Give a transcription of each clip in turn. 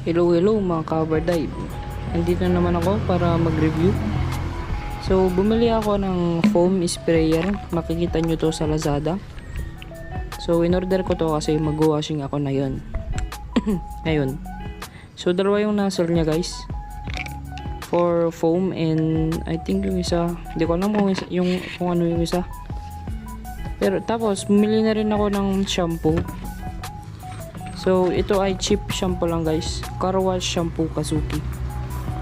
Hello mga Cover Dive. Andito naman ako para mag-review. So bumili ako ng foam sprayer. Makikita nyo to sa Lazada. So in-order ko to kasi mag-washing ako na yun. Ngayon. So dalawa yung nozzle niya guys. For foam and I think yung isa, hindi ko alam kung ano yung isa. Pero tapos bumili na rin ako ng shampoo. So ito ay cheap shampoo lang guys, car wash shampoo Kazuki.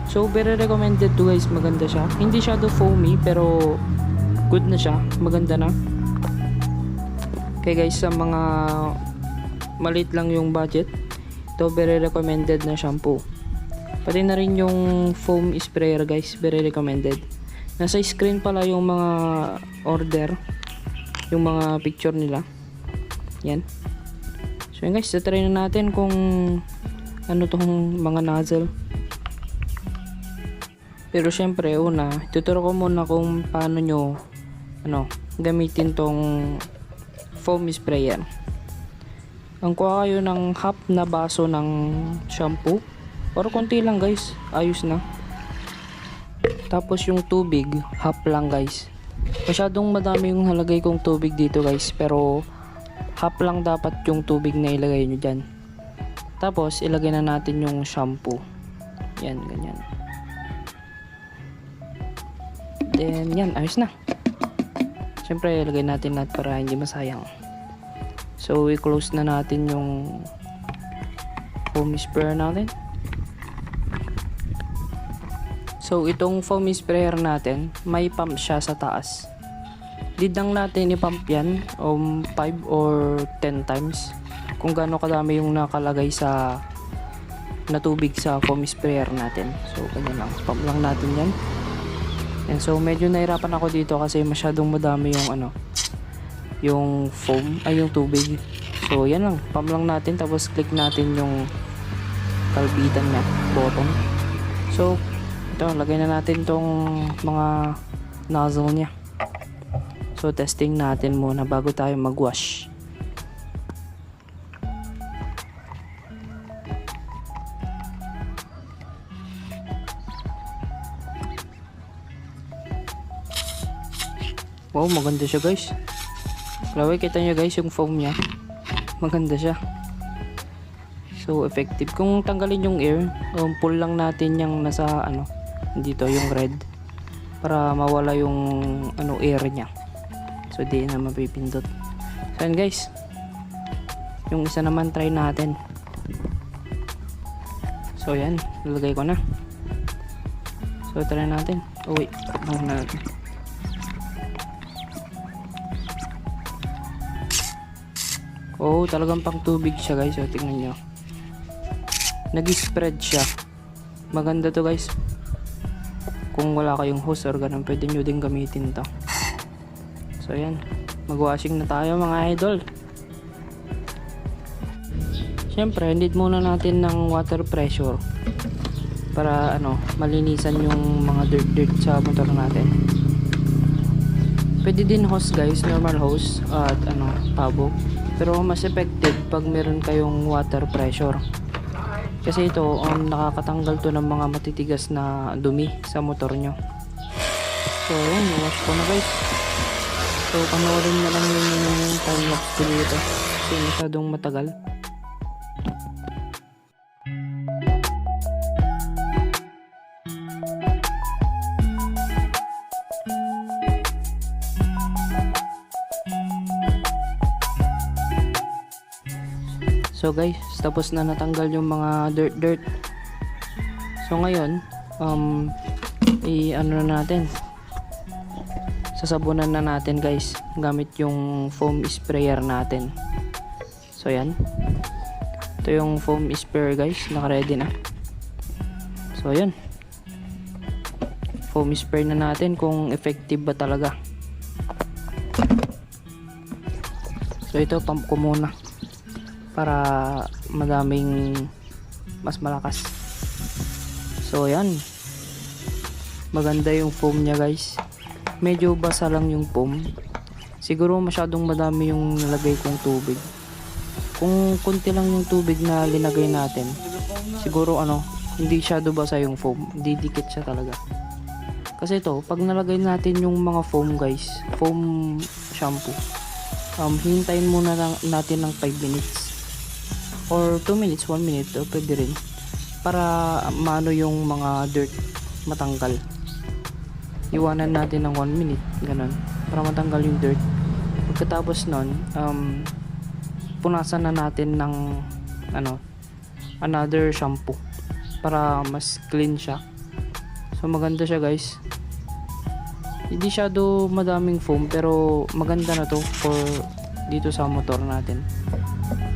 So very recommended to guys, maganda siya. Hindi siya do foamy pero good na siya, maganda na. Okay guys, sa mga maliit lang yung budget, ito very recommended na shampoo. Pati na rin yung foam sprayer guys, very recommended. Nasa screen pala yung mga order, yung mga picture nila. Yan. So yun guys, try na natin kung ano tong mga nozzle. Pero syempre una, tuturo ko muna kung paano nyo gamitin tong foam sprayer. Ang kuha kayo ng half na baso ng shampoo or konti lang guys, ayos na. Tapos yung tubig, half lang guys. Masyadong madami yung halagay kong tubig dito guys, pero half lang dapat yung tubig na ilagay nyo dyan. Tapos ilagay na natin yung shampoo. Yan, ganyan. Then yan, ayos na. Siyempre ilagay natin lahat para hindi masayang. So i-close na natin yung foam sprayer natin. So itong foam sprayer natin, may pump siya sa taas. Need lang natin i-pump yan 5 or 10 times kung gaano kadami yung nakalagay sa na tubig sa foam sprayer natin. So ganyan lang, pump lang natin yan. And so medyo nahirapan ako dito kasi masyadong madami yung yung foam ay yung tubig. So yan lang, pump lang natin tapos click natin yung kalbitan niya, button. So ito, lagay na natin tong mga nozzle niya. So testing natin muna bago tayo mag-wash. Wow, maganda siya guys. Grabe, kita nyo guys yung foam niya. Maganda siya. So effective. Kung tanggalin yung air, pull lang natin yung nasa dito yung red para mawala yung air niya. So di na mapipindot. So yan guys, yung isa naman try natin. So yan, nilagay ko na. So try natin. Oh wait, kapag natin. Oh, talagang pang tubig siya guys. So tingnan nyo, nag-spread siya. Maganda to guys. Kung wala kayong hose or ganun, pwede nyo din gamitin to. So yan, mag-washing na tayo mga idol. Siyempre need muna natin ng water pressure para malinisan yung mga dirt sa motor natin. Pwede din hose guys, normal hose at tabo, pero mas effective pag meron kayong water pressure kasi ito nakakatanggal to ng mga matitigas na dumi sa motor nyo. So yun, wash ko na guys. So panoorin na lang yung time lapse ko dito kasi masyadong matagal. So guys, tapos na natanggal yung mga dirt. So ngayon, natin. Sasabunan na natin guys gamit yung foam sprayer natin. So yan. Ito yung foam sprayer guys, naka-ready na. So yun. Foam spray na natin kung effective ba talaga. So ito, pump ko muna para mas malakas. So yan, maganda yung foam niya guys. Medyo basa lang yung foam. Siguro masyadong madami yung nalagay kong tubig. Kung konti lang yung tubig na linagay natin, siguro hindi shadow basa yung foam, didikit siya talaga. Kasi ito, pag nalagay natin yung mga foam guys, foam shampoo, hintayin muna natin ng 5 minutes or 2 minutes, 1 minute, o pwede rin, para maano yung mga dirt matanggal. Iwanan natin ng 1 minute, ganun, para matanggal yung dirt. Pagkatapos nun, punasan na natin ng another shampoo para mas clean siya. So maganda siya guys. Hindi shadow madaming foam, pero maganda na to for dito sa motor natin.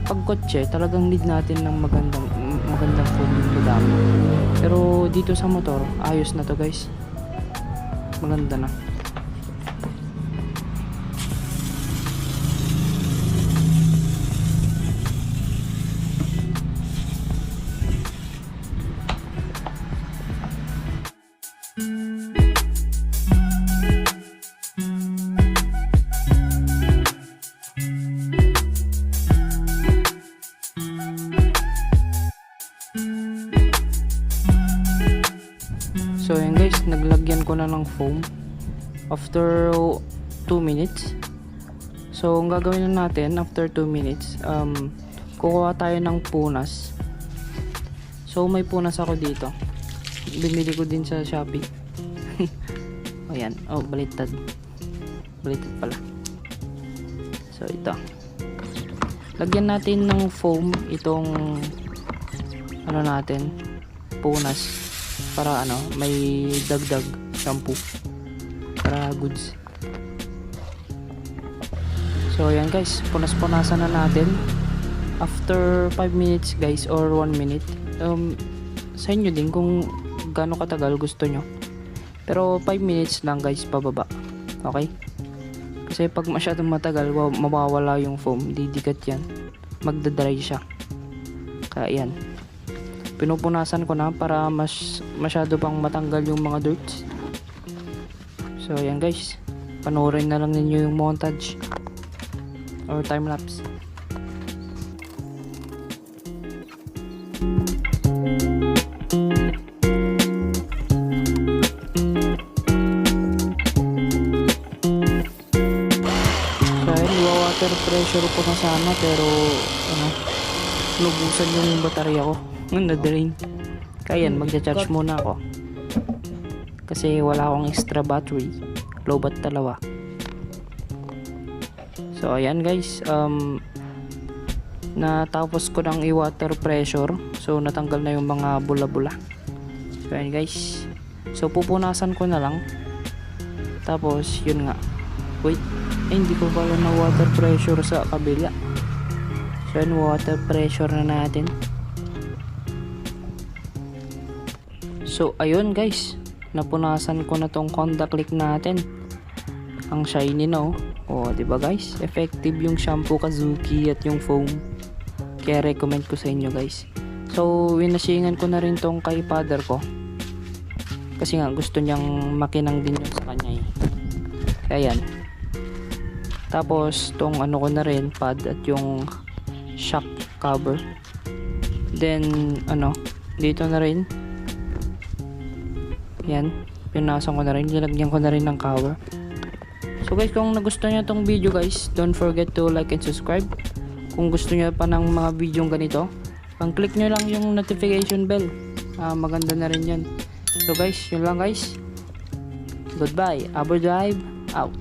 Pag kotse, talagang need natin ng magandang foam yung madami. Pero dito sa motor, ayos na to guys. Maganda na. So ayan guys, naglagyan ko na ng foam after 2 minutes. So ang gagawin na natin after 2 minutes, kukuha tayo ng punas. So may punas ako dito, binili ko din sa Shopee. Ayan, baliktad pala. So ito, lagyan natin ng foam itong natin, punas, para may dagdag shampoo para goods. So ayan guys, punas-punasan na natin after 5 minutes guys or 1 minute. Sa inyo din kung gaano katagal gusto nyo, pero 5 minutes lang guys pababa, okay? Kasi pag masyadong matagal, mawawala yung foam, didikat yan, magdadry siya. Kaya yan, pinupunasan ko na para masyado pang matanggal yung mga dirts. So ayan guys, panoorin na lang ninyo yung montage or time lapse. So ayun, water pressure ko na sana, pero nubusan yung baterya ko, na-drain. Kaya yan, magcha-charge muna ako kasi wala akong extra battery, lowbat dalawa. So ayan guys, natapos ko ng i-water pressure, so natanggal na yung mga bula-bula. So ayan guys, so pupunasan ko na lang, tapos yun nga, wait, hindi ko pala na water pressure sa kabila. So ayan, water pressure na natin. So ayun guys, napunasan ko na tong contact click natin. Ang shiny no. Di ba guys? Effective yung shampoo Kazuki at yung foam. Kaya recommend ko sa inyo guys. So winasingan ko na rin tong kay father ko, kasi nga gusto niyang makinang din yung sa kanya eh. Kaya yan. Tapos tong ko na rin pad at yung shock cover. Then dito na rin. Yan, pinasan ko na rin, nilagyan ko na rin ng cover. So guys, kung nagustuhan nyo itong video guys, don't forget to like and subscribe. Kung gusto nyo pa ng mga video ganito, click nyo lang yung notification bell. Maganda na rin yan. So guys, yun lang guys. Goodbye. Aberdrive out.